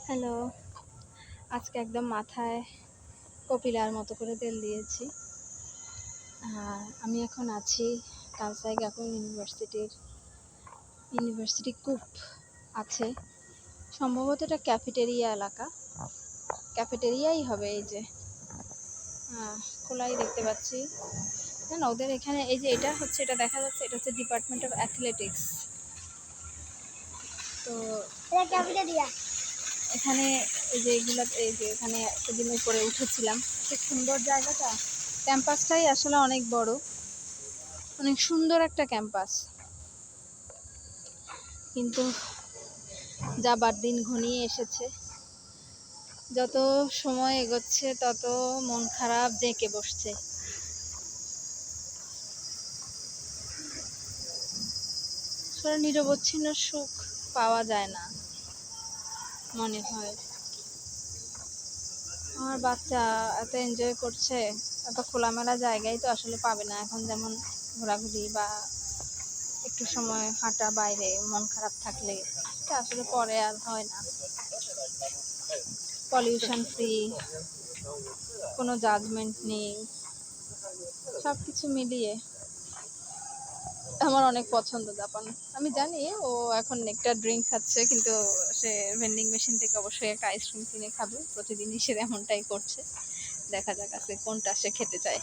Hello, আজকে একদম মাথায় কপিলার মতো করে তেল দিয়েছি। আমি এখন আছি কালসাই গাকুম ইউনিভার্সিটি কূপ আছে, সম্ভবত এটা ক্যাফেটেরিয়া এলাকা, ক্যাফেটেরিয়াই হবে। এই যে খোলাই দেখতে পাচ্ছি না, ওদের এখানে এই যে এটা হচ্ছে, এটা দেখা যাচ্ছে, এটা হচ্ছে ডিপার্টমেন্ট অফ অ্যাথলেটিক্স। তো ক্যাফেটেরিয়া এখানে এই যে এগুলো, এই যে এখানে সেদিন উপরে উঠেছিলাম, খুব সুন্দর জায়গাটা। ক্যাম্পাসটাই আসলে অনেক বড়, অনেক সুন্দর একটা ক্যাম্পাস, কিন্তু যাবার দিন ঘনিয়ে এসেছে। যত সময় এগোচ্ছে তত মন খারাপ জেঁকে বসছে। আসলে নিরবচ্ছিন্ন সুখ পাওয়া যায় না মনে হয়। আমার বাচ্চা এত এনজয় করছে, এত খোলামেলা জায়গায় তো আসলে পাবে না এখন, যেমন ঘোরাঘুরি বা একটু সময় হাঁটা বাইরে মন খারাপ থাকলে, এটা আসলে পরে আর হয় না। পলিউশন ফ্রি, কোনো জাজমেন্ট নেই, সব কিছু মিলিয়ে আমার অনেক পছন্দ জাপান। আমি জানি ও এখন একটা ড্রিঙ্ক খাচ্ছে, কিন্তু সে ভেন্ডিং মেশিন থেকে অবশ্যই একটা আইসক্রিম কিনে খাবে, প্রতিদিনই সে এমনটাই করছে। দেখা যাক আজকে কোনটা সে খেতে চায়।